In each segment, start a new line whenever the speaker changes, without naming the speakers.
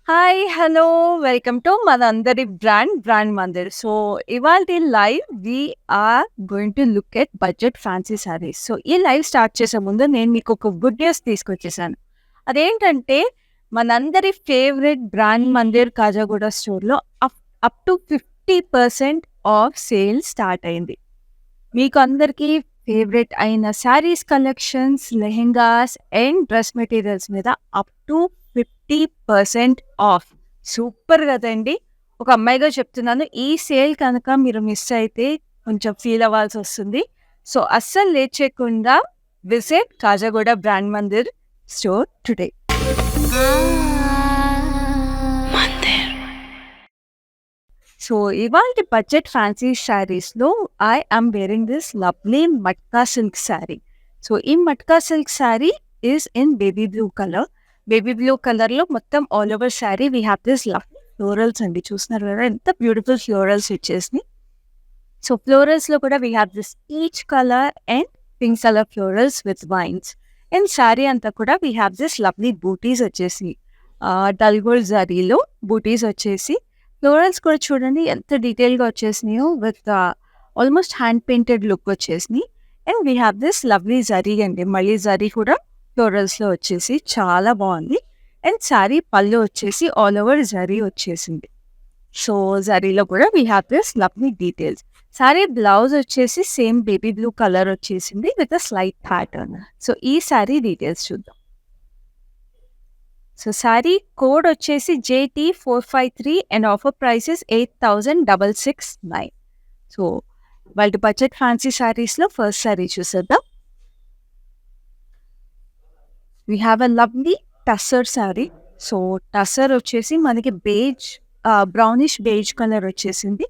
Hi! Hello! Welcome to మనందరి brand Mandir. So, ఇవాల్టి live we are going to look at budget fancy saris. So, ఈ live start చేసే ముందు నేను మీకొక గుడ్ న్యూస్ తీసుకొచ్చేసాను. అదేంటంటే, మనందరి ఫేవరెట్ బ్రాండ్ మందిర్ కాజాగూడ స్టోర్‌లో up to 50% of sale start అయింది. మీకు అందరికీ ఫేవరెట్ అయిన saris collections, lehengas and dress materials మీద అప్ టు 50% ఆఫ్. సూపర్ గదండీ! ఒక అమ్మాయిగా చెప్తున్నాను. ఈ సేల్ కనుక మీరు మిస్ అయితే కొంచెం ఫీల్ అవ్వాల్సొస్తుంది. సో, అస్సలు లేట్ చేయకుండా visit Kajaguda brand Mandir store today. So, ఇవాల్టి బడ్జెట్ ఫ్యాన్సీ శారీస్‌లో I am wearing this lovely matka silk sari. So, ఈ matka silk sari is in baby blue colour. Baby blue కలర్‌లో మొత్తం all over sari we have this lovely florals అండి. చూస్తున్నారు కదా! ఎంత బ్యూటిఫుల్ ఫ్లోరల్స్ ఇచ్చేసినియి. సో, ఫ్లోరల్స్‌లో కూడా we have this peach colour and pink colour florals with wines. And sari అంతా కూడా వి హావ్ దిస్ లవ్లీ బూటీస్ వచ్చేసి డల్ గోల్డ్ జరీలో బూటీస్ వచ్చేసి ఫ్లోరల్స్ కూడా చూడండి ఎంత డీటెయిల్‌గా వచ్చేసినాయో with almost hand painted look వచ్చేసినాయి. And we have this lovely zari అండి. మళ్ళీ జరీ కూడా ఫ్లోరల్స్‌లో వచ్చేసి చాలా బాగుంది. అండ్ శారీ పళ్ళు వచ్చేసి ఆల్ ఓవర్ జరీ వచ్చేసింది. సో, జరీలో కూడా we have this lovely details. Sari blouse వచ్చేసి సేమ్ బేబీ బ్లూ కలర్ వచ్చేసింది with a slight pattern. So, ఈ శారీ డీటెయిల్స్ చూద్దాం. సో, శారీ కోడ్ వచ్చేసి JT453 and offer price is 8,669. So, వాళ్ళ బడ్జెట్ ఫ్యాన్సీ శారీస్‌లో ఫస్ట్ శారీ చూసేద్దాం. We have a lovely tussar sari. So, tussar వచ్చేసి మనకి బ్రౌనిష్ బేజ్ కలర్ వచ్చేసింది.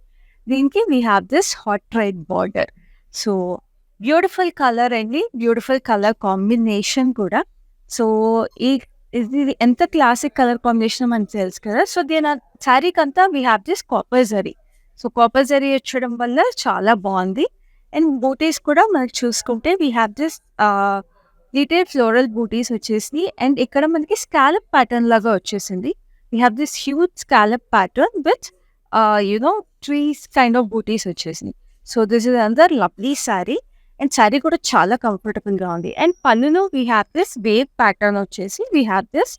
దీనికి we have this hot red border. So, beautiful colour అండి. బ్యూటిఫుల్ కలర్ కాంబినేషన్ కూడా. సో, ఇది ఎంత క్లాసిక్ కలర్ కాంబినేషన్ మనకు తెలుసు కదా! సో, శారీకంతా we have this copper zari. So, copper zari వచ్చడం వల్ల చాలా బావుంది. అండ్ బూటీస్ కూడా మనకు చూసుకుంటే we have this detail floral butis వచ్చేసినాయి. అండ్ ఇక్కడ మనకి స్కాలప్ ప్యాటర్న్ లాగా వచ్చేసింది. We have this huge scallop pattern with trees kind of butis వచ్చేసినాయి. So, this is another lovely sari. And sari కూడా చాలా కంఫర్టబుల్‌గా ఉంది. అండ్ పళ్ళులో we have this wave pattern వచ్చేసి we have this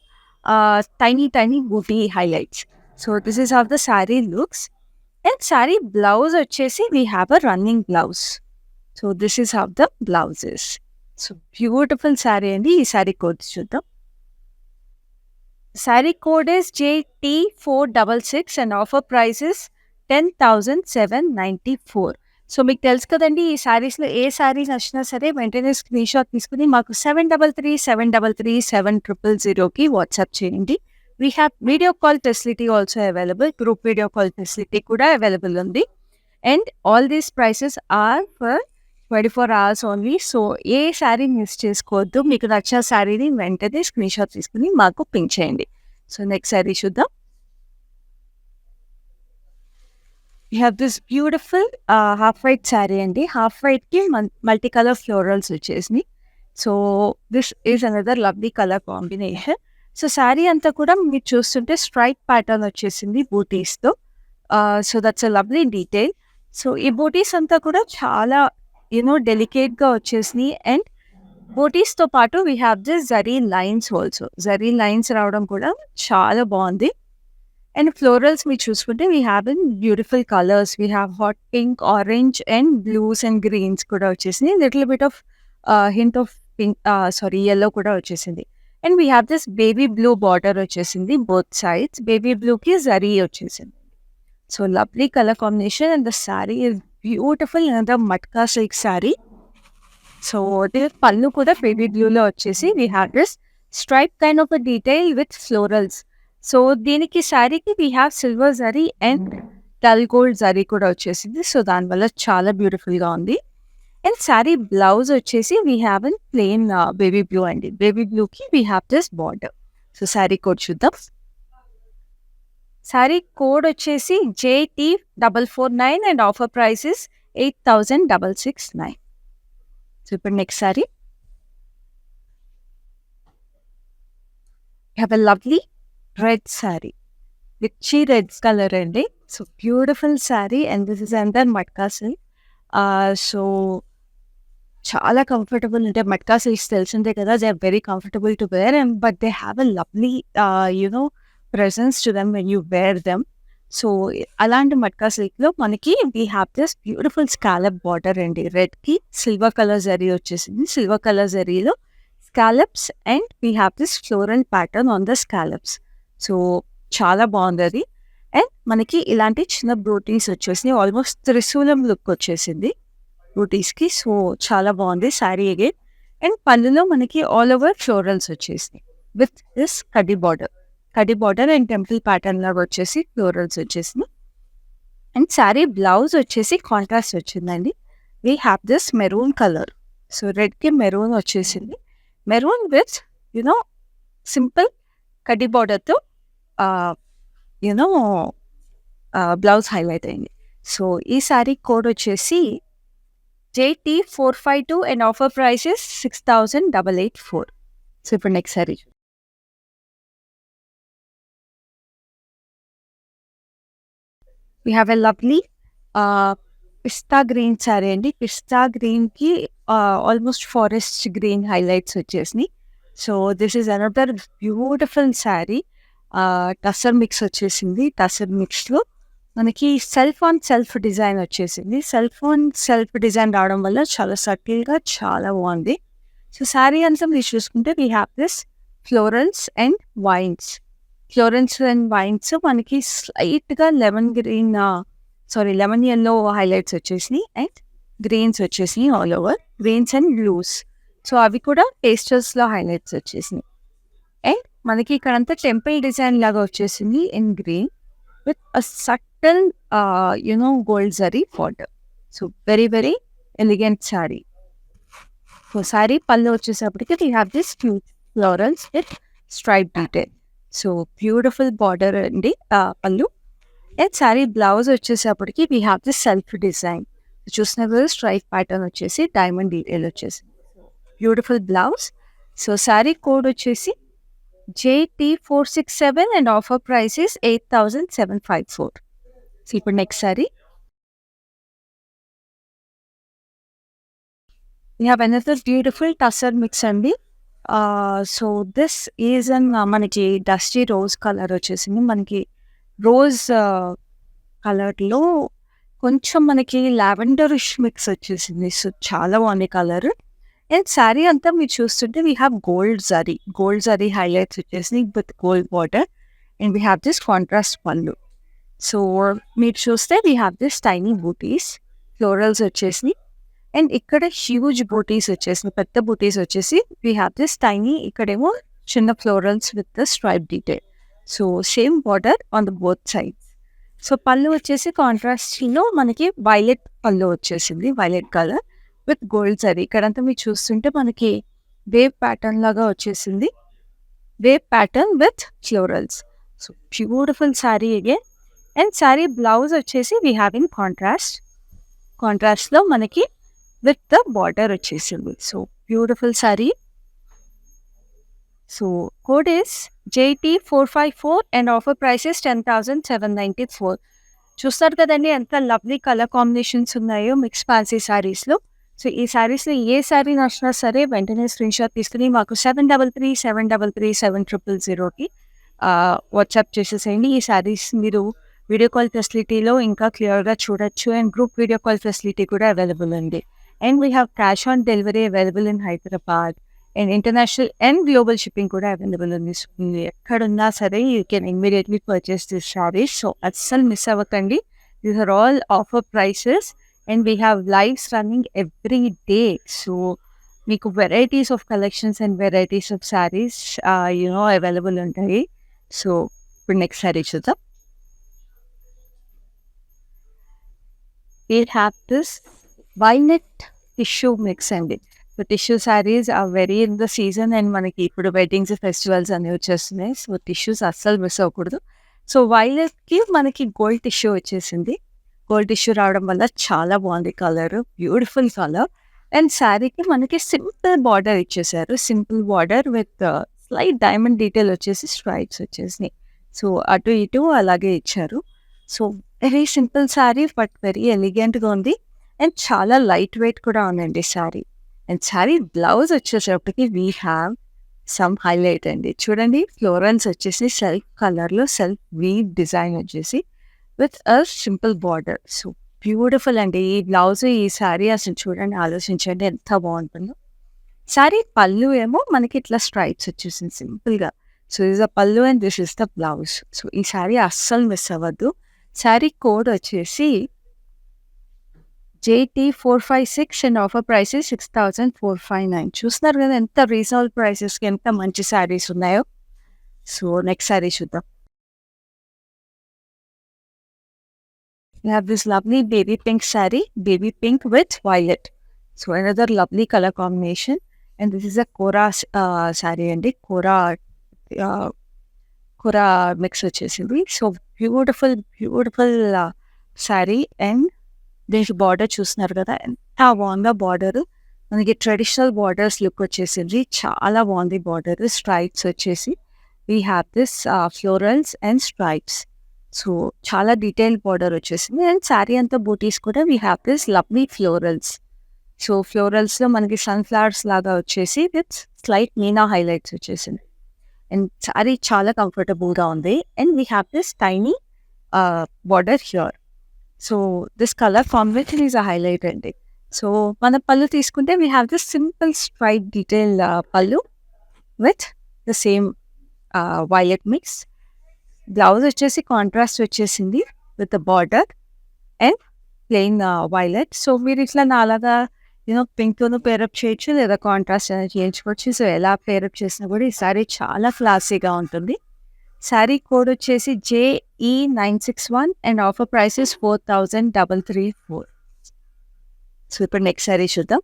tiny buti highlights. So, this is how the sari looks. And sari blouse వచ్చేసి we have a running blouse. So, this is how the blouse is. So, beautiful sari అండి. ఈ sari code చూద్దాం. Sari code is JT466 and offer price is 10,794. So, మీకు తెలుసు కదండీ! ఈ శారీస్‌లో ఏ శారీ నచ్చినా సరే వెంటనే స్క్రీన్‌షాట్ తీసుకొని మాకు 7337337000కి వాట్సాప్ చేయండి. We have video call facility also available. Group video call facility కూడా అవైలబుల్ ఉంది. And all these prices are for 24 hours only. So, ఏ శారీ మిస్ చేసుకోవద్దు. మీకు నచ్చిన శారీని వెంటనే స్క్రీన్‌షాట్ తీసుకొని మాకు పింక్ చేయండి. సో, నెక్స్ట్ శారీ చూద్దాం. We have this beautiful half white sari అండి. హాఫ్ వైట్‌కి మల్టీ కలర్ ఫ్లోరల్స్ వచ్చేసినాయి. So, this is another lovely colour combination. So, sari అంతా కూడా మీరు చూస్తుంటే స్ట్రైప్ ప్యాటర్న్ వచ్చేసింది బూటీస్‌తో. So, that's a lovely detail. So, ఈ బూటీస్ అంతా కూడా చాలా డెలికేట్‌గా వచ్చేసినాయి. అండ్ బూటీస్‌తో పాటు we have this zari lines also. Zari lines రావడం కూడా చాలా బావుంది. అండ్ ఫ్లోరల్స్ మీరు చూసుకుంటే we have in beautiful colours. We have hot pink, orange and blues and greens కూడా వచ్చేసినాయి. Little bit of hint of yellow కూడా వచ్చేసింది. And we have this baby blue border వచ్చేసింది బోత్ సైడ్స్. బేబీ బ్లూకి జరీ వచ్చేసింది. So, lovely colour combination and the sari is beautiful another matka silk sari. So, పళ్ళు కూడా baby బ్లూలో వచ్చేసి we have this stripe kind of a detail with florals. So, దీనికి శారీకి we have silver zari and dull gold zari కూడా వచ్చేసింది. So, దానివల్ల చాలా బ్యూటిఫుల్‌గా ఉంది. అండ్ శారీ బ్లౌజ్ వచ్చేసి we have in plain baby blue అండి. బేబీ బ్లూకి we have this border. So, sari code చూద్దాం. శారీ కోడ్ వచ్చేసి JT449 and offer price is 8,669. So, ఇప్పుడు next sari. Have a lovely red sari. Rich red colour అండి. So beautiful sari and this is under matka silk. So చాలా comfortable అంటే matka silks తెలిసిందే కదా! They are very comfortable to wear and but they have a lovely presence to them when you wear them. So అలాంటి మట్కా సిల్క్‌లో మనకి we have this beautiful scallop border అండి. రెడ్‌కి silver colour zari వచ్చేసింది. సిల్వర్ కలర్ జరీలో scallops and we have this floral pattern on the scallops. So చాలా బావుందది. And మనకి ఇలాంటి చిన్న బ్రోటీస్ వచ్చేసినాయి. ఆల్మోస్ట్ త్రిశూలం లుక్ వచ్చేసింది బూటీస్‌కి. సో చాలా బావుంది శారీ అగైన్. అండ్ పళ్ళులో మనకి ఆల్ ఓవర్ ఫ్లోరల్స్ వచ్చేసినాయి. With this kaddi border. Kaddi border and temple pattern లాగా వచ్చేసి ఫ్లోరల్స్ వచ్చేసినాయి. అండ్ శారీ బ్లౌజ్ వచ్చేసి కాంట్రాస్ట్ వచ్చిందండి. We have this maroon colour. So రెడ్‌కి మెరూన్ వచ్చేసింది. Maroon with you know simple kaddi బార్డర్‌తో ఆహ్, యునో బ్లౌజ్ హైలైట్ అయింది. సో ఈ శారీ కోడ్ వచ్చేసి JT452 and offer price is 6,884. So ఇప్పుడు next sorry we have a lovely pista green sorry అండి. పిస్తా గ్రీన్‌కి almost forest green highlights వచ్చేసినాయి. So this is another beautiful sorry. Tussar mix వచ్చేసింది. టసర్ మిక్స్‌లో మనకి self on self design వచ్చేసింది. Self on self design రావడం వల్ల చాలా సటిల్‌గా చాలా బాగుంది. సో శారీ అంతా మీరు చూసుకుంటే we have this florals and vines. Florals and vines మనకి స్లైట్‌గా లెమన్ యెల్లో హైలైట్స్ వచ్చేసినాయి అండ్ గ్రీన్స్ వచ్చేసినాయి all over. Greens and blues. So అవి కూడా పేస్టల్స్‌లో హైలైట్స్ వచ్చేసినాయి. అండ్ మనకి ఇక్కడంతా టెంపుల్ డిజైన్ లాగా వచ్చేసింది in green with a subtle gold zari border. So very very elegant sari. So sari pallu వచ్చేసప్పటికి we have this cute florals with stripe detail. So beautiful border అండి pallu. And sari blouse వచ్చేసప్పటికి we have this self design. చూసిన కదా stripe pattern వచ్చేసి diamond detail వచ్చేసి beautiful blouse. So sari code వచ్చేసి JT467 and offer price is 8,754. So ఇప్పుడు next sari we have another beautiful tussar mix అండి. So this is an మనకి dusty rose colour వచ్చేసింది. మనకి రోజ్ కలర్లో కొంచెం మనకి లావెండరిష్ మిక్స్ వచ్చేసింది. సో చాలా బాగుంది కలర్. అండ్ శారీ అంతా మీరు చూస్తుంటే we have gold zari highlights వచ్చేసినాయి with gold border and we have this contrast pallu. So మీరు చూస్తే we have this tiny butis florals వచ్చేసినాయి అండ్ ఇక్కడ హ్యూజ్ బూటీస్ వచ్చేసినాయి. పెద్ద బూటీస్ వచ్చేసి వీ హ్యావ్ దిస్ టైనీ ఇక్కడేమో చిన్న florals with the stripe detail. So same border on the both sides. So పళ్ళు వచ్చేసి కాంట్రాస్ట్లో మనకి వైలెట్ పళ్ళు వచ్చేసింది. Violet colour with gold zari. ఇక్కడంతా మీరు చూస్తుంటే మనకి వేవ్ ప్యాటర్న్ లాగా వచ్చేసింది. Wave pattern with florals. So beautiful sari again. And sari blouse వచ్చేసి వీ హ్యావ్ ఇన్ కాంట్రాస్ట్లో మనకి విత్ ద బార్డర్ వచ్చేసింది. So beautiful sari. So code is JT454 and offer price is 10,794. చూస్తారు కదండి ఎంత లవ్లీ కలర్ కాంబినేషన్స్ ఉన్నాయో మిక్స్ ఫ్యాన్సీ శారీస్లో. సో ఈ శారీస్లో ఏ శారీ నచ్చినా సరే వెంటనే స్క్రీన్ షాట్ తీసుకుని మాకు 7337337000కి వాట్సాప్ చేసేసేయండి. ఈ శారీస్ మీరు వీడియో కాల్ ఫెసిలిటీలో ఇంకా క్లియర్గా చూడొచ్చు and group video call facility కూడా అవైలబుల్ ఉంది. And we have cash on delivery available in Hyderabad and international and global shipping కూడా అవైలబుల్ ఉంది. సో మీరు ఎక్కడున్నా సరే you can immediately purchase this saris. So అస్సలు మిస్ అవ్వకండి. These are all offer prices and we have lives running every day. So మీకు varieties of collections and varieties of saris available ఉంటాయి. So ఇప్పుడు నెక్స్ట్ శారీ చూద్దాం. we have this violet tissue mix అండి. So tissue saris are very in the season and మనకి ఇప్పుడు weddings festivals అనేవి వచ్చేస్తున్నాయి. So tissues అస్సలు మిస్ అవ్వకూడదు. సో వైలెట్కి మనకి గోల్డ్ టిష్యూ వచ్చేసింది. గోల్డ్ టిష్యూ రావడం వల్ల చాలా బాగుంది కలర్. Beautiful colour. అండ్ శారీకి మనకి సింపుల్ బార్డర్ ఇచ్చేసారు. Simple border with slight diamond detail వచ్చేసి స్ట్రైప్స్ వచ్చేసినాయి. సో అటు ఇటు అలాగే ఇచ్చారు. So very simple sari but very ఎలిగెంట్‌గా ఉంది. అండ్ చాలా లైట్ వెయిట్ కూడా ఉందండి శారీ. అండ్ శారీ బ్లౌజ్ వచ్చేటప్పటికి వీ హ్యావ్ సమ్ హైలైట్ అండి. చూడండి ఫ్లోరల్స్ వచ్చేసి సెల్ఫ్ కలర్‌లో సెల్ఫ్ వీవ్ డిజైన్ వచ్చేసి with a simple border. So beautiful అండి. ఈ బ్లౌజ్, ఈ శారీ అసలు చూడండి, ఆలోచించండి ఎంత బాగుంటుందో. శారీ పళ్ళు ఏమో మనకి ఇట్లా స్ట్రైప్స్ వచ్చేసింది సింపుల్‌గా. సో దిస్ ద పళ్ళు and this is the blouse. So ఈ శారీ అస్సలు మిస్ అవ్వద్దు. శారీ కోడ్ వచ్చేసి JT456 and offer price is 6459. చూస్తున్నారు కదా ఎంత రీజనబుల్ ప్రైసెస్‌కి ఎంత మంచి శారీస్ ఉన్నాయో. సో నెక్స్ట్ శారీ చూద్దాం. We have this lovely baby pink saree, baby pink with violet. So another lovely color combination. And this is a Kora saree and Kora uh, Kora mix వచ్చేసింది. So beautiful beautiful sari. And దీనికి border చూస్తున్నారు కదా ఎంత బాగుందో border. మనకి traditional borders look వచ్చేసింది. చాలా బాగుంది బార్డర్. స్ట్రైప్స్ వచ్చేసి we have this florals and stripes. So చాలా డీటెయిల్ బార్డర్ వచ్చేసింది. అండ్ శారీ అంతా బూటీస్ కూడా we have this lovely florals. So ఫ్లోరల్స్లో మనకి సన్ఫ్లవర్స్ లాగా వచ్చేసి విత్ స్లైట్ మీనా హైలైట్స్ వచ్చేసింది. అండ్ శారీ చాలా కంఫర్టబుల్గా ఉంది. And we have this tiny border here. So this colour combination is a highlight అండి. సో మన పళ్ళు తీసుకుంటే we have this simple straight detail పళ్ళు with the same violet mix. Blouse వచ్చేసి కాంట్రాస్ట్ వచ్చేసింది with the border and plain violet. So మీరు ఇట్లా నాలాగా పింక్ను పేరప్ చేయొచ్చు, లేదా కాంట్రాస్ట్ అనేది చేయించుకోవచ్చు. సో ఎలా పేరప్ చేసినా కూడా ఈ సారీ చాలా క్లాసీగా ఉంటుంది. శారీ కోడ్ వచ్చేసి JE961 and offer price is 4334. So ఇప్పుడు నెక్స్ట్ శారీ చూద్దాం.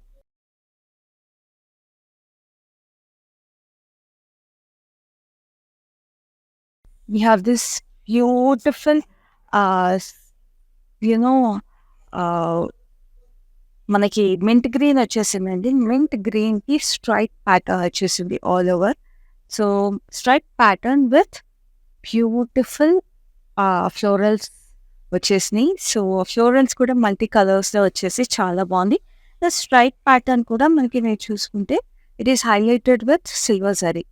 We have this beautiful మనకి మింట్ గ్రీన్ వచ్చేసిందండి. మింట్ గ్రీన్కి స్ట్రైట్ ప్యాటర్న్ వచ్చేసింది all over. So straight pattern with beautiful florals వచ్చేసినాయి. సో ఫ్లోరల్స్ కూడా మల్టీ కలర్స్లో వచ్చేసి చాలా బాగుంది. స్ట్రైట్ ప్యాటర్న్ కూడా మనకి నేను చూసుకుంటే it is highlighted with silver zari.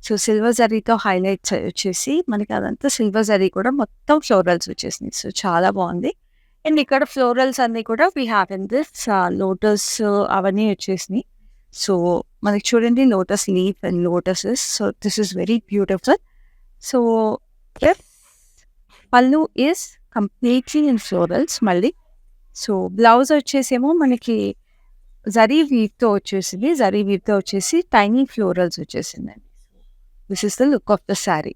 So silver జరీతో హైలైట్స్ వచ్చేసి మనకి అదంతా సిల్వర్ జరీ కూడా మొత్తం ఫ్లోరల్స్ వచ్చేసినాయి. సో చాలా బాగుంది. అండ్ ఇక్కడ ఫ్లోరల్స్ అన్నీ కూడా we have in this lotus అవన్నీ వచ్చేసినాయి. సో మనకి చూడండి lotus leaf and lotuses. So this is very beautiful. So పళ్ళు ఈస్ కంప్లీట్లీ ఇన్ ఫ్లోరల్స్ మళ్ళీ. సో బ్లౌజ్ వచ్చేసేమో మనకి జరీ వీవ్తో వచ్చేసింది. జరీ వీవ్తో వచ్చేసి టైనీ ఫ్లోరల్స్ వచ్చేసిందండి. This is the look of the sari.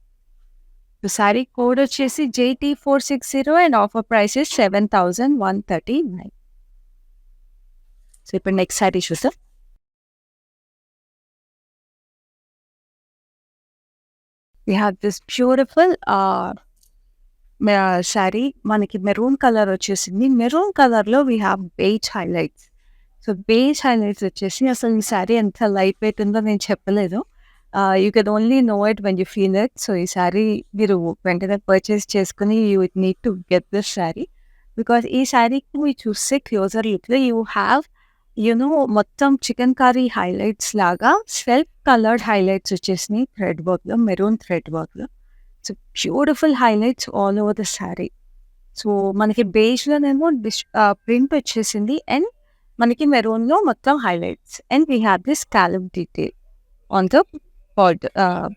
So sari code వచ్చేసి JT460 and offer price is 7139. So ఇప్పుడు next sari చూద్దాం. We have this beautiful sari. మనకి మెరూన్ కలర్ వచ్చేసింది. మెరూన్ కలర్లో we have beige highlights. So beige highlights వచ్చేసి అసలు ఈ శారీ ఎంత లైట్ వెయిట్ ఉందో నేను చెప్పలేదు. You can only know it when you feel it. So ఈ శారీ మీరు వెంటనే పర్చేస్ చేసుకుని you need to get this sari. Because ఈ శారీకి మీరు చూస్తే క్లోజర్ లుక్లో యూ హ్యావ్ మొత్తం చికెన్ కర్రీ హైలైట్స్ లాగా సెల్ఫ్ కలర్డ్ హైలైట్స్ వచ్చేసినాయి థ్రెడ్ వర్క్లో, మెరూన్ థ్రెడ్ వర్క్లో. So beautiful highlights all over the sari. So మనకి బేజ్లోనేమో ప్రింట్ వచ్చేసింది అండ్ మనకి మెరూన్లో మొత్తం highlights. And we have this scallop detail on the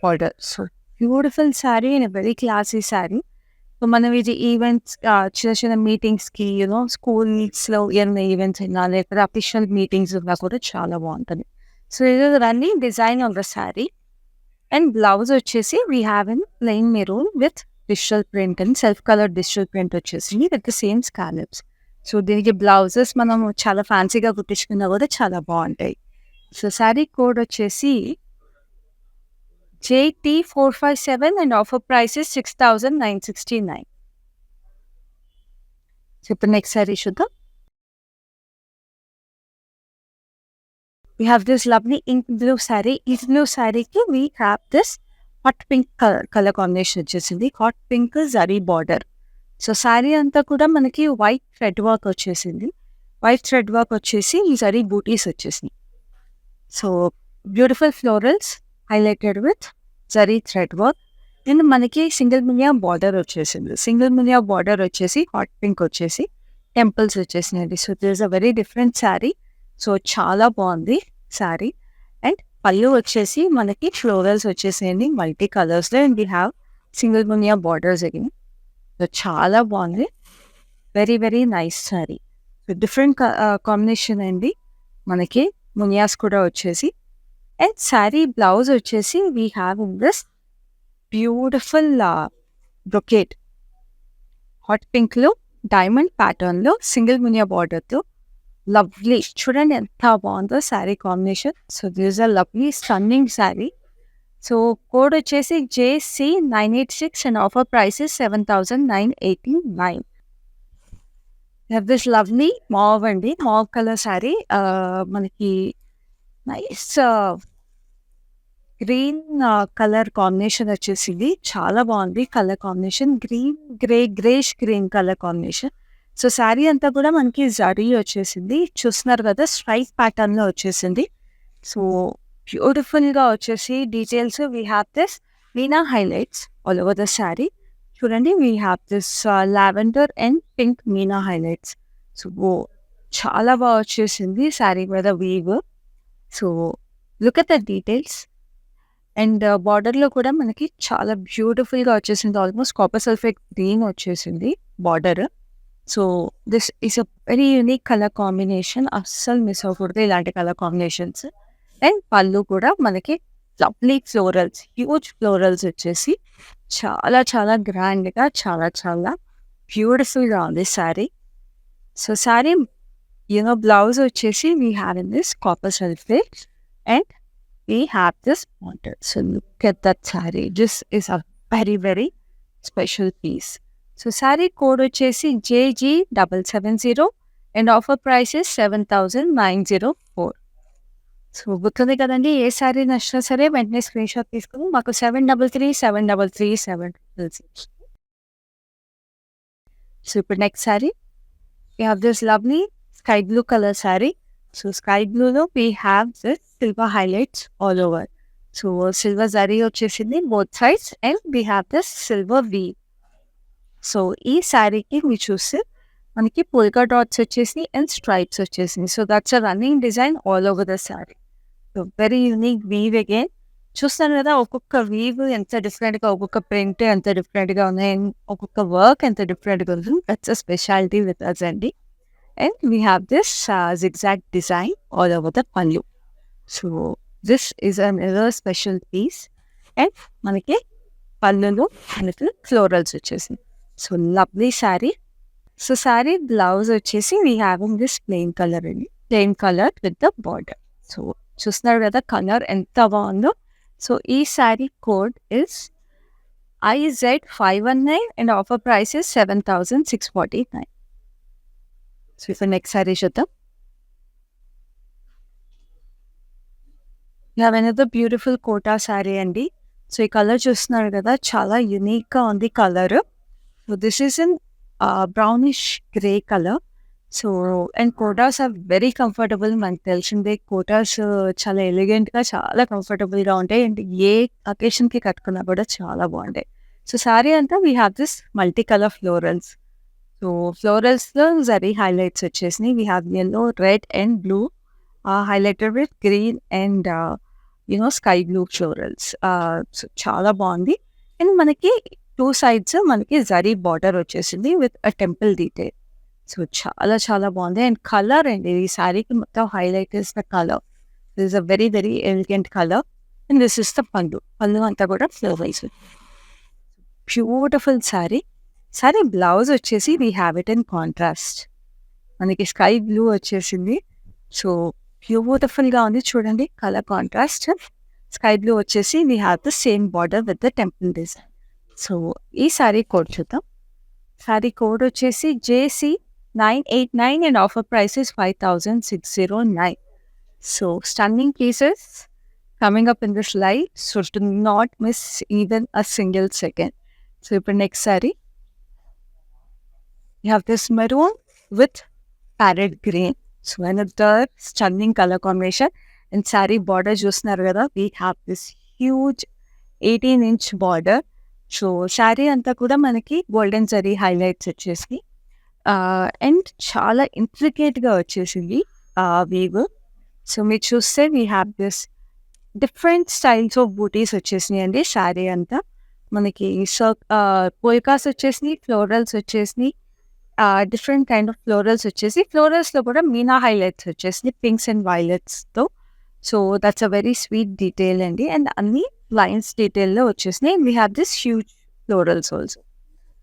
border. So beautiful saree and a very classy saree. So మనం ఇది ఈవెంట్స్, చిన్న చిన్న మీటింగ్స్కి స్కూల్స్లో ఏమైనా ఈవెంట్స్ అయినా లేకపోతే అఫీషియల్ మీటింగ్స్ ఉన్నా కూడా చాలా బాగుంటుంది. సో ఇది running design of the sari. And blouse వచ్చేసి we have in plain maroon with digital print and self colour digital print వచ్చేసింది with the same scallops. So దీనికి బ్లౌజెస్ మనం చాలా ఫ్యాన్సీగా కుట్టించుకున్నా కూడా చాలా బాగుంటాయి. సో శారీ కోడ్ వచ్చేసి JT457 and offer price is 6969. So ఇప్పుడు నెక్స్ట్ శారీ చూద్దాం. We have this lovely ink blue saree. Ink blue saree ki we have this hot pink colour combination వచ్చేసింది. Hot pink zari border. So sari అంతా కూడా మనకి white thread work వచ్చేసింది. White thread work వచ్చేసి ఈ జరీ బూటీస్ వచ్చేసినాయి. So beautiful florals highlighted with zari thread work. And మనకి single మిలియా బార్డర్ వచ్చేసింది. సింగిల్ మిలియా బార్డర్ వచ్చేసి హాట్ పింక్ వచ్చేసి టెంపుల్స్ వచ్చేసినాయండి. So this a very different sari. So చాలా బాగుంది శారీ. అండ్ పళ్ళు వచ్చేసి మనకి ఫ్లోరల్స్ వచ్చేసేయండి మల్టీ కలర్స్లో. అండ్ వీ హ్యావ్ సింగిల్ మిలియా బార్డర్స్ అగైన్. సో చాలా బాగుంది. Very very nice sari. So different combination అండి. మనకి మునియాస్ కూడా వచ్చేసి. అండ్ శారీ బ్లౌజ్ వచ్చేసి we have in this beautiful brocade hot పింక్లో డైమండ్ ప్యాటర్న్లో సింగిల్ మునియా బార్డర్తో లవ్లీ. చూడండి ఎంత బాగుందో sari combination. So this are lovely stunning sari. So code వచ్చేసి JC986 and offer price is 7,989. Have this lovely mauve అండి. మావ్ కలర్ శారీ. మనకి నైస్ గ్రీన్ కలర్ కాంబినేషన్ వచ్చేసింది. చాలా బాగుంది colour combination. Green greyish green colour combination. So sari అంతా కూడా మనకి జరీ వచ్చేసింది. చూస్తున్నారు కదా స్ట్రైప్ ప్యాటర్న్లో వచ్చేసింది. సో బ్యూటిఫుల్గా వచ్చేసి details we have this meena highlights all over the sari. చూడండి we have this lavender and pink meena highlights. So చాలా బాగా వచ్చేసింది శారీ మీద weave. So look at the details. And బార్డర్లో కూడా మనకి చాలా బ్యూటిఫుల్గా వచ్చేసింది. ఆల్మోస్ట్ కాపర్ సల్ఫేట్ గ్రీన్ వచ్చేసింది border. So this is a very unique colour combination. అస్సలు మిస్ అవ్వకూడదు ఇలాంటి కలర్ కాంబినేషన్స్. అండ్ పళ్ళు కూడా మనకి లవ్లీ ఫ్లోరల్స్, హ్యూజ్ ఫ్లోరల్స్ వచ్చేసి చాలా చాలా గ్రాండ్గా చాలా చాలా బ్యూటిఫుల్గా ఉంది శారీ. సో శారీ బ్లౌజ్ వచ్చేసి we have in this copper sulphate and we have this border. So look at that saree. This is a very very special piece. So saree code వచ్చేసి JG770 and offer price is 7,904. So గుర్తుంది కదండి. ఏ శారీ నచ్చినా సరే వెంటనే screen shot తీసుకుని మాకు 733 so ఇప్పుడు next sari we have this lovely sky blue color saree. So sky blue లో we have this silver highlights all over. So silver zari వచ్చేసింది both sides and we have this silver weave. So ఈ శారీకి మీరు చూస్తే మనకి polka dots వచ్చేసి and stripes వచ్చేసింది. So that's a running design all over the sari. So very unique weave again. చూస్తాను కదా ఒక్కొక్క వీవ్ ఎంత డిఫరెంట్గా, ఒక్కొక్క ప్రింట్ ఎంత డిఫరెంట్గా ఉన్నాయి, అండ్ ఒక్కొక్క వర్క్ ఎంత డిఫరెంట్గా ఉంది. That's a speciality with us అండి. And we have this zigzag design all over the pallu. So this is another special piece. And మనకి పళ్ళులో మనకి ఫ్లోరల్స్ వచ్చేసి. So lovely sari. So sari blouse వచ్చేసి we having this plain colour అండి. Plain colour with the border. So చూస్తున్నారు కదా colour ఎంత బాగుందో. సో ఈ sari code is IZ519 and offer price is 7,649. So ఇప్పుడు నెక్స్ట్ శారీ చూద్దాం. You have another beautiful Kota sari అండి. సో ఈ కలర్ చూస్తున్నారు కదా చాలా యూనిక్గా ఉంది colour. So this is in brownish grey colour. So and Kotas are very comfortable. మనకు తెలిసిందే కోటాస్ చాలా ఎలిగెంట్గా చాలా కంఫర్టబుల్గా ఉంటాయి. అండ్ ఏ అకేషన్కి కట్టుకున్నా కూడా చాలా బాగుంటాయి. సో శారీ అంతా we have this multi colour florals. So ఫ్లోరల్స్లో జరీ హైలైట్స్ వచ్చేసినాయి. We have yellow, red and blue highlighted with green and sky blue florals. So చాలా బాగుంది. అండ్ మనకి టూ సైడ్స్ మనకి జరీ బార్డర్ వచ్చేసింది with a temple detail. So చాలా చాలా బాగుంది. అండ్ కలర్ అండి ఈ శారీకి మొత్తం highlight is the colour. This is a very very elegant colour. And this is the pallu అంతా కూడా ఫ్లోరల్స్. బ్యూటిఫుల్ శారీ. సరే బ్లౌజ్ వచ్చేసి we have it in contrast. మనకి స్కై బ్లూ వచ్చేసింది. సో బ్యూటిఫుల్గా ఉంది చూడండి కలర్ కాంట్రాస్ట్. స్కై బ్లూ వచ్చేసి we have the same border with the temple design. So ఈ శారీ కోడ్ చూద్దాం. శారీ కోడ్ వచ్చేసి JC989 and offer price is 5,609. So stunning pieces. coming up in this light. So do not miss even a single second. So for next saree, you have this maroon with parrot green. So another stunning color combination. And saree border చూస్తున్నారు కదా, we have this huge 18-inch border. So sari అంతా కూడా మనకి golden zari highlights వచ్చేసి and చాలా ఇంట్రికేట్గా వచ్చేసింది weave. So మీరు చూస్తే we have this different styles of butis వచ్చేసినాయి అండి. శారీ అంతా మనకి పోల్కాస్ వచ్చేసినాయి, ఫ్లోరల్స్ వచ్చేసినాయి, డిఫరెంట్ కైండ్ ఆఫ్ ఫ్లోరల్స్ వచ్చేసి, ఫ్లోరల్స్లో కూడా మీనా హైలైట్స్ వచ్చేసినాయి పింక్స్ అండ్ వైలెట్స్తో. So that's a very sweet detail అండి. అండ్ అన్ని లైన్స్ డీటెయిల్లో వచ్చేసినాయి. We have this huge florals also.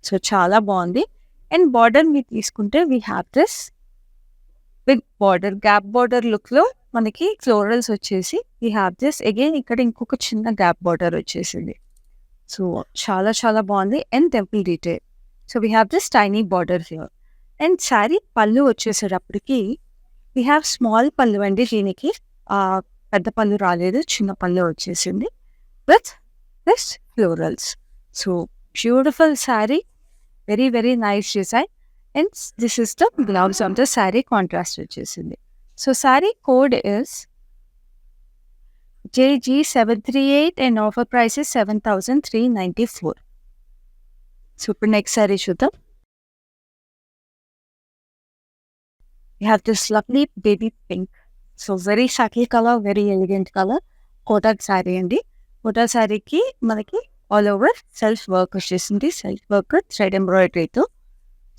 So చాలా బాగుంది. అండ్ బార్డర్ మీరు తీసుకుంటే we have this big border, gap border లుక్లో మనకి ఫ్లోరల్స్ వచ్చేసి వీ హ్యావ్ దిస్ అగైన్ ఇక్కడ ఇంకొక చిన్న గ్యాప్ బార్డర్ వచ్చేసింది. సో చాలా చాలా బాగుంది. And temple detail. So we have this tiny border here. And sari pallu వచ్చేసేటప్పటికి వీ హ్యావ్ స్మాల్ పళ్ళు అండి. దీనికి పెద్ద పళ్ళు రాలేదు, చిన్న పళ్ళు వచ్చేసింది with this florals. So beautiful sari, very very nice design. And this is the blouse of the sari, contrast వచ్చేసింది. So sari code is JG738 and offer price is 7,394. So ఇప్పుడు నెక్స్ట్ శారీ చూద్దాం. You have this lovely baby pink. So very subtle color, very elegant color. Kotak sari అండి. కోటాక్ శారీకి మనకి all over self work వచ్చేసింది. Self work thread ఎంబ్రాయిడరీతో.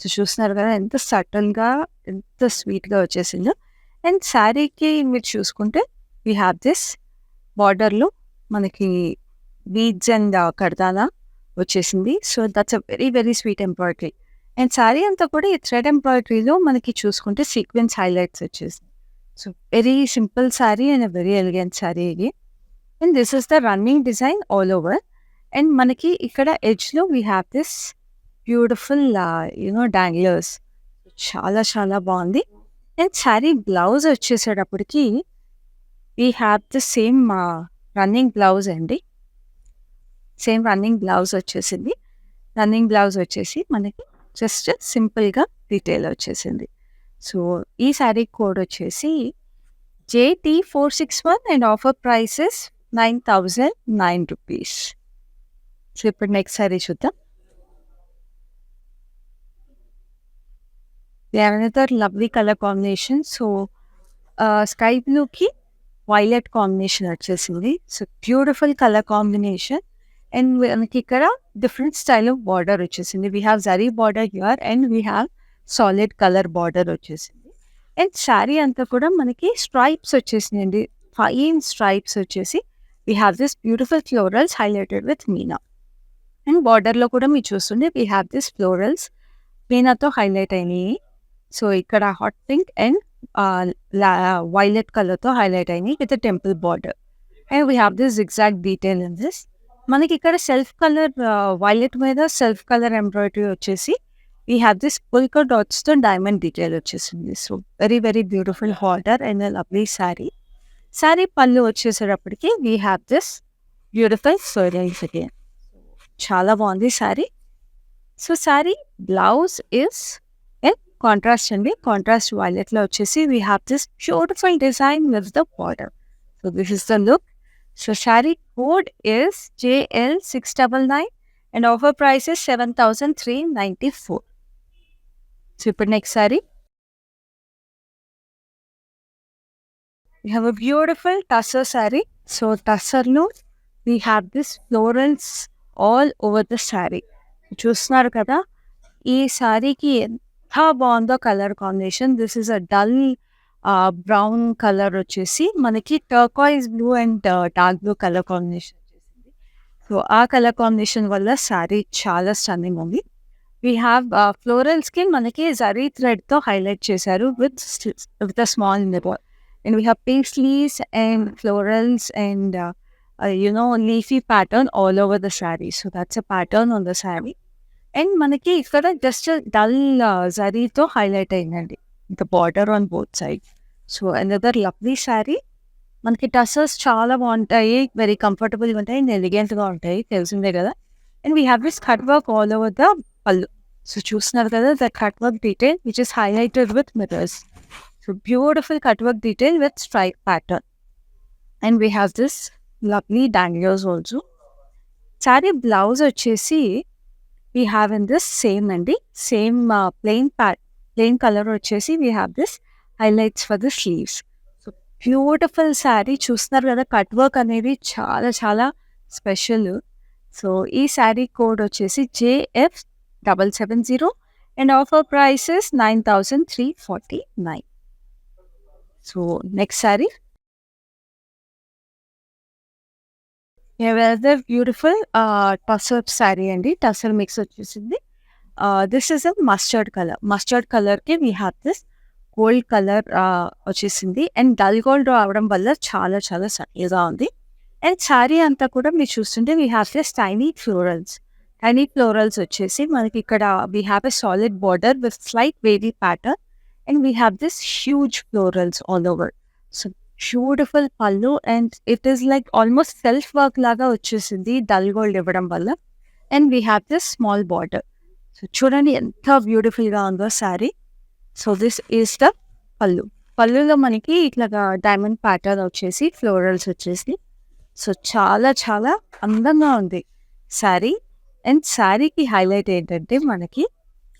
So చూస్తున్నారు కదా ఎంత సటల్గా, ఎంత స్వీట్గా వచ్చేసిందో. అండ్ శారీకి మీరు చూసుకుంటే వీ హ్యావ్ దిస్ బార్డర్లో మనకి బీడ్స్ అండ్ కడతానా వచ్చేసింది. So that's a very very sweet embroidery. And sari అంతా కూడా ఈ థ్రెడ్ ఎంబ్రాయిడరీలో మనకి చూసుకుంటే సీక్వెన్స్ హైలైట్స్ వచ్చేసింది. So very simple sari and very elegant sari ఇది. And this is the running design all over. And మనకి ఇక్కడ ఎడ్జ్లో we have this beautiful danglers. చాలా చాలా బాగుంది. అండ్ శారీ బ్లౌజ్ వచ్చేసేటప్పటికి we have the same running blouse అండి. సేమ్ రన్నింగ్ బ్లౌజ్ వచ్చేసింది. రన్నింగ్ బ్లౌజ్ వచ్చేసి మనకి జస్ట్ సింపుల్గా డీటెయిల్ వచ్చేసింది. సో ఈ శారీ కోడ్ వచ్చేసి JT461 and offer prices 9,009 rupees. So ఇప్పుడు నెక్స్ట్ శారీ చూద్దాం. Another lovely colour combination. So sky బ్లూకి వైలెట్ కాంబినేషన్ వచ్చేసింది. So beautiful colour combination. And మనకి ఇక్కడ డిఫరెంట్ స్టైల్ ఆఫ్ బార్డర్ వచ్చేసింది. We have zari border here and we have solid colour border వచ్చేసింది. And sari అంతా కూడా మనకి స్ట్రైప్స్ వచ్చేసినాయండి, ఫైన్ స్ట్రైప్స్ వచ్చేసి we have this beautiful florals highlighted with Meena. And బార్డర్లో కూడా మీరు చూస్తుంటే వీ హ్యావ్ దిస్ ఫ్లోరల్స్ మీనాతో హైలైట్ అయినాయి. సో ఇక్కడ హాట్ పింక్ అండ్ వైలెట్ కలర్తో హైలైట్ అయినాయి with temple border. And we have this exact detail in this. మనకి ఇక్కడ సెల్ఫ్ కలర్ వైలెట్ మీద సెల్ఫ్ కలర్ ఎంబ్రాయిడరీ వచ్చేసి వీ హ్యావ్ దిస్ పుల్కా డాట్స్తో డైమండ్ డీటెయిల్ వచ్చేసింది. So very very beautiful border and lovely sari. Sari pallu వచ్చేసేటప్పటికి we have this beautiful florals again. చాలా బాగుంది sari. So sari blouse is in contrast అండి. కాంట్రాస్ట్ వైలెట్లో వచ్చేసి we have this beautiful design with the border. So this is the look. So sari code is JL699 and offer price is 7,394. So ఇప్పుడు next sari. We have a beautiful tussar saree. So tussarలో we have this florals all over the saree. చూస్తున్నారు కదా, ఈ శారీకి ఎంత బాగుందో colour combination. This is a dull brown colour వచ్చేసి మనకి turquoise blue and dark blue colour combination వచ్చేసింది. So ఆ కలర్ కాంబినేషన్ వల్ల శారీ చాలా స్టన్నింగ్ ఉంది. వీ హ్యావ్ ఫ్లోరల్స్కి మనకి జరీ థ్రెడ్తో హైలైట్ చేశారు with a small mirror. And we have paisleys and florals and leafy pattern all over the saree. So that's a pattern on the saree. And మనకి ఇక్కడ just dull జరీతో highlight అయిందండి the border on both sides. So another lovely saree. మనకి tussars చాలా బాగుంటాయి. Very కంఫర్టబుల్‌గా ఉంటాయి. And ఎలిగెంట్‌గా ఉంటాయి. తెలిసిందే కదా! And we have this cut work all over the pallu. So, చూస్తున్నారు కదా! The cut work detail which is highlighted with mirrors. So, beautiful cut work detail with stripe pattern. And we have this lovely danglers also. Sari blouse వచ్చేసి we have in this same అండి. Same plain colour వచ్చేసి we have this highlights for the sleeves. So, beautiful sari చూస్తున్నారు కదా! Cut work అనేది చాలా చాలా special. So, ఈ sari code వచ్చేసి JF770 and offer price is 9349. So, next sari weather beautiful tussar sari అండి. టసర్ మిక్స్ వచ్చేసింది. This is a mustard colour. Mustard కలర్‌కి we have this gold colour వచ్చేసింది. అండ్ డల్ గోల్డ్ రావడం వల్ల చాలా చాలా సన్నగా ఉంది. అండ్ శారీ అంతా కూడా మీరు చూస్తుంటే we have this tiny florals. Tiny florals వచ్చేసి మనకి ఇక్కడ we have a solid border with slight wavy pattern and we have this huge florals all over. So, beautiful pallu and it is like almost self work లాగా వచ్చేసింది dull gold ఇవ్వడం వల్ల. And we have this small border. So, చూడండి ఎంత బ్యూటిఫుల్‌గా ఉందో sari. So, this is the pallu. పళ్ళులో మనకి ఇట్లాగా డైమండ్ ప్యాటర్న్ వచ్చేసి ఫ్లోరల్స్ వచ్చేసి సో, చాలా చాలా అందంగా ఉంది శారీ. అండ్ శారీకి హైలైట్ ఏంటంటే మనకి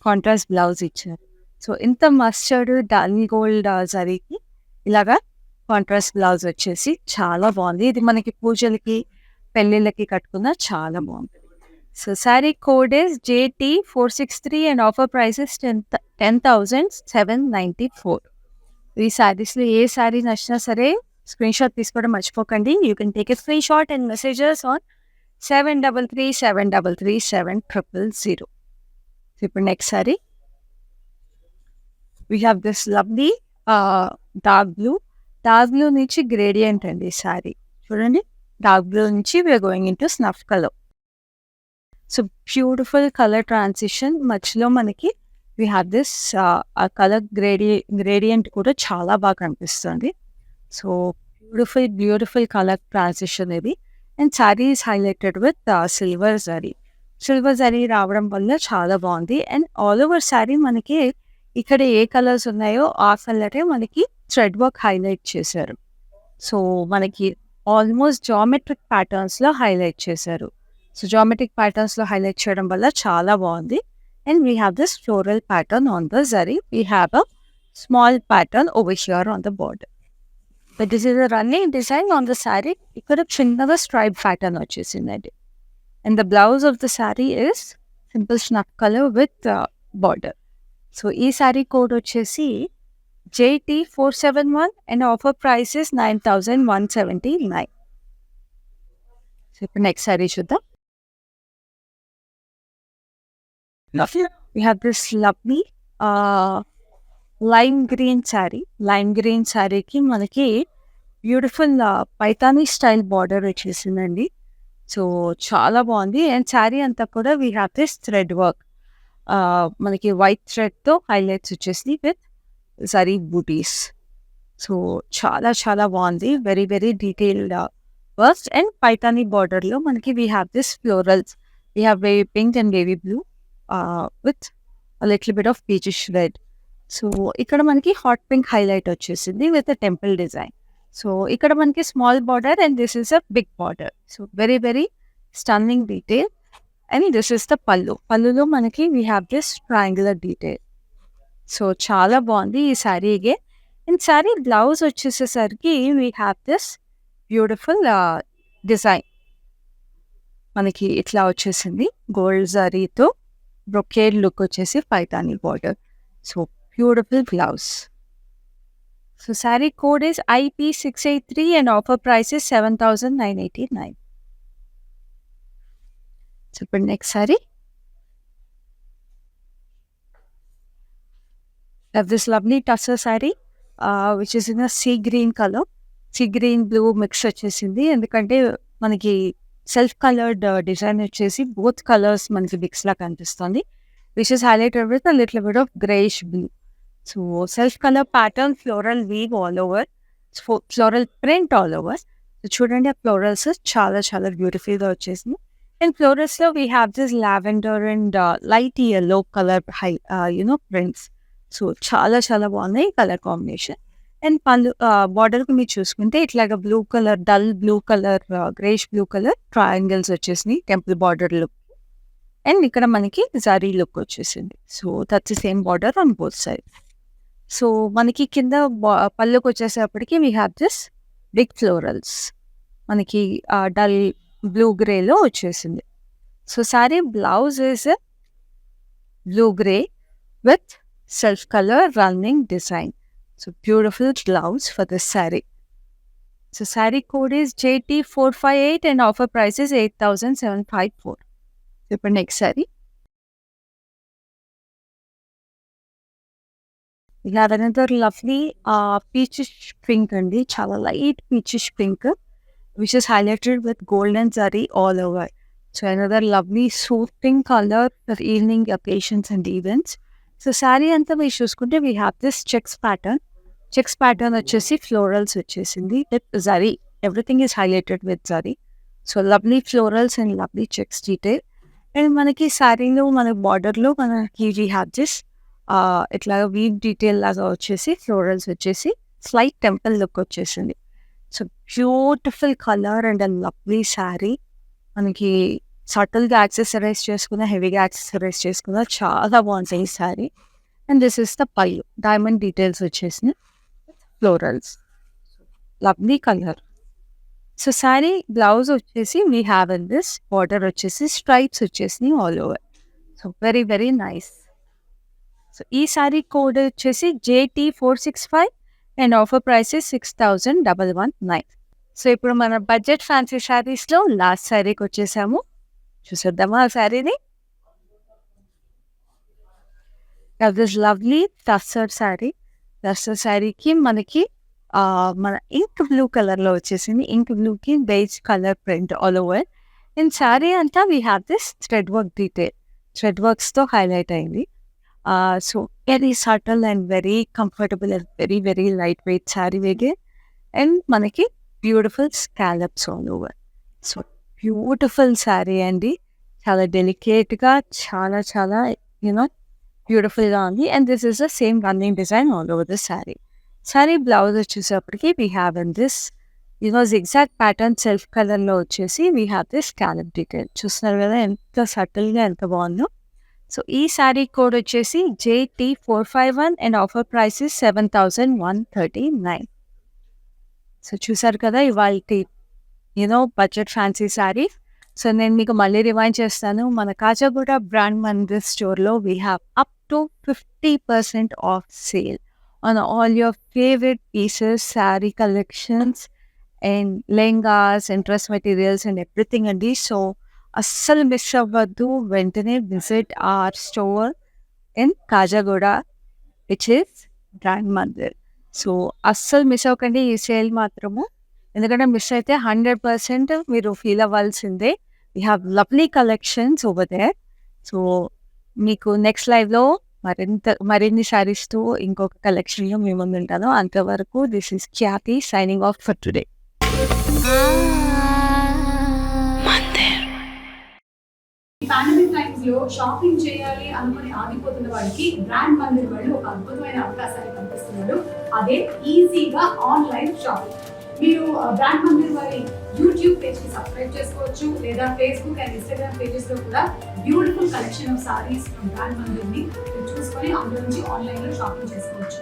కాంట్రాస్ట్ బ్లౌజ్ ఇచ్చారు. సో, ఇంత మస్టర్డ్ డల్ గోల్డ్ జరీకి ఇలాగా కాంట్రాస్ట్ బ్లౌజ్ వచ్చేసి చాలా బాగుంది. ఇది మనకి పూజలకి, పెళ్ళిళ్ళకి కట్టుకున్న చాలా బాగుంది. So, sari code is JT463 and offer price is 10,794. ఈ శారీస్‌లో ఏ శారీ నచ్చినా సరే స్క్రీన్ షాట్ తీసుకోవడం మర్చిపోకండి. You can take a screenshot and messages on 7337337000. So, ఇప్పుడు next sari we have this lovely dark blue. Dark blue నుంచి గ్రేడియంట్ అండి శారీ. చూడండి డార్క్ బ్లూ నుంచి we are going into snuff colour. So, beautiful colour transition మధ్యలో మనకి we have this ఆ colour gradient కూడా చాలా బాగా కనిపిస్తుంది. సో, బ్యూటిఫుల్ కలర్ ట్రాన్సిషన్ ఇది. And sari is highlighted with silver zari. Silver zari రావడం వల్ల చాలా బాగుంది. అండ్ ఆల్ ఓవర్ శారీ మనకి ఇక్కడ ఏ కలర్స్ ఉన్నాయో ఆ కలరే మనకి థ్రెడ్ వర్క్ హైలైట్ చేశారు. సో, మనకి ఆల్మోస్ట్ జామెట్రిక్ ప్యాటర్న్స్‌లో హైలైట్ చేశారు. సో, జామెట్రిక్ ప్యాటర్న్స్‌లో హైలైట్ చేయడం వల్ల చాలా బాగుంది. And we have this floral pattern on the zari. We have a small pattern over here on the border. But this is a running design on the sari. ఇక్కడ చిన్నగా stripe pattern వచ్చేసిందండి. And the blouse of the sari is simple snuff colour with border. So, ఈ sari code వచ్చేసి JT471 and offer price is 9179. So, ఇప్పుడు next sari చూద్దాం. We have this lovely lime green sari. Lime green శారీకి మనకి beautiful Paithani style border వచ్చేసిందండి. So, చాలా బాగుంది. And sari అంతా కూడా we have this thread work. మనకి వైట్ థ్రెడ్‌తో హైలైట్స్ వచ్చేసి విత్ జరీ బూటీస్. సో, చాలా చాలా బాగుంది. Very very detailed work. And Paithani బార్డర్‌లో మనకి we have this florals. We have wavy pink and wavy blue with little bit of peachish red. So, ఇక్కడ మనకి హాట్ పింక్ హైలైట్ వచ్చేసింది with a temple design. So, ఇక్కడ మనకి small border and this is a big border. So, very very stunning detail. And this is the pallu. పల్లులో మనకి we have this triangular detail. So, చాలా బాగుంది ఈ శారీకి. And sari blouse వచ్చేసేసరికి we have this beautiful design. మనకి ఇట్లా వచ్చేసింది గోల్డ్ జరీతో బ్రొకేడ్ లుక్ వచ్చేసి Paithani border. So, beautiful blouse. So, sari code is IP683 and offer price is 7989. So, ఇప్పుడు next sari have this lovely tussar saree which is in a sea green color. Sea green blue mix వచ్చేసింది. ఎందుకంటే మనకి self coloured design వచ్చేసి both colours మనకి మిక్స్‌లా కనిపిస్తుంది. Which is highlighted with a little bit of greyish blue. So, self colour pattern floral weave all over. Floral print all over. చూడండి ఆ florals చాలా చాలా బ్యూటిఫుల్‌గా వచ్చేసింది. అండ్ ఫ్లోరల్స్‌లో we have this lavender and light yellow colour prints. So చాలా చాలా బాగున్నాయి కలర్ కాంబినేషన్. అండ్ బార్డర్‌కి మీరు చూసుకుంటే ఇట్లాగా blue colour, dull blue colour, greyish blue colour triangles వచ్చేసినాయి టెంపుల్ బార్డర్‌లో. అండ్ ఇక్కడ మనకి జరీ లుక్ వచ్చేసింది. So that's the same border on both side. So మనకి కింద పళ్ళుకొచ్చేసేపటికి we have this big florals. మనకి డల్ బ్లూ గ్రేలో వచ్చేసింది. So sari blouse is blue grey with self colour running design. So beautiful blouse for this sari. So sari code is JT458 and offer price is 8,754. ఇప్పుడు next sorry. We have another lovely peachish pink అండి. చాలా light peachish pink which is highlighted with golden zari all over. So another lovely soothing color for evening occasions and events. So saree అంతా మీరు చూసుకుంటే we have this checks pattern. Checks pattern వచ్చేసి florals వచ్చేసింది with zari. Everything is highlighted with zari. So lovely florals and lovely checks detail. And మనకి శారీలో మన బార్డర్లో మనకి వీ హ్యావ్ దిస్ ఇట్లా వీవ్ డీటెయిల్ లాగా వచ్చేసి ఫ్లోరల్స్ వచ్చేసి స్లైట్ టెంపుల్ లుక్ వచ్చేసింది. So beautiful colour and lovely sari. మనకి సటిల్గా యాక్సెసరైజ్ చేసుకున్న, హెవీగా యాక్సెసరైజ్ చేసుకున్న చాలా బాగుంటాయి ఈ sari. And this is the pallu, diamond details వచ్చేసిన florals, lovely colour. So sari blouse వచ్చేసి we have in this border వచ్చేసి స్ట్రైప్స్ వచ్చేసినాయి all over. So very very nice. So ఈ శారీ కోడ్ వచ్చేసి JT465 and offer price 6,119. So ఇప్పుడు మన బడ్జెట్ ఫ్యాన్సీ శారీస్లో last శారీకి వచ్చేసాము. చూసేద్దామా ఆ శారీని. This lovely tussar sari. టస్సర్ శారీకి మనకి మన ఇంక్ బ్లూ కలర్లో వచ్చేసింది. ఇంక్ బ్లూకి beige colour print all over. In sari అంతా we have this thread work detail. Thread వర్క్స్తో హైలైట్ అయింది. So very subtle and very comfortable and very very light weight sari వేగే. అండ్ మనకి beautiful scallops all over. So beautiful sari అండి. చాలా డెలికేట్గా, చాలా చాలా బ్యూటిఫుల్గా ఉంది. And this is the same running design all over the sari. Sari blouse వచ్చేసప్పటికి we have in this zigzag pattern self కలర్లో వచ్చేసి we have this scallop detail. చూస్తున్నారు కదా ఎంత సటిల్గా ఎంత బాగుందో. సో ఈ శారీ కోడ్ వచ్చేసి JT451 and offer price 7,139. So చూసారు కదా ఇవాళ బడ్జెట్ ఫ్యాన్సీ శారీ. సో నేను మీకు మళ్ళీ రిమైండ్ చేస్తాను, మన కాజాగూడ బ్రాండ్ మందిర్ స్టోర్లో we have up to 50% of sale on all your favorite pieces, saree collections and lehengas and dress materials and everything andi. So assalu miss avvaddu, ventane visit our store in Kajagoda which is Brand Mandir. So assalu miss avvakandi ee sale మాత్రము, ఎందుకంటే miss అయితే 100% మీరు feel అవ్వాల్సిందే. we have lovely collections over there. So మీకు next లైవ్లో మరిన్ని శారీస్తో ఇంకొక కలెక్షన్లో మీ ముందు ఉంటాను. అంతవరకు this is Khyati signing off for today.
Pandemic times లో షాపింగ్ చేయాలి అనుకుని ఆగిపోతున్న వారికి బ్రాండ్ మందిర్ వాళ్ళు ఒక అద్భుతమైన అవకాశాన్ని కల్పిస్తున్నారు. అదే ఈజీగా ఆన్లైన్ షాపింగ్. మీరు బ్రాండ్ మందిర్ వారి యూట్యూబ్ పేజ్ కి సబ్స్క్రైబ్ చేసుకోవచ్చు, లేదా ఫేస్బుక్ అండ్ ఇన్స్టాగ్రామ్ పేజెస్ లో కూడా beautiful collection of saris from brand Mandir ని చూసుకొని అందులో నుంచి ఆన్లైన్ లో షాపింగ్ చేసుకోవచ్చు.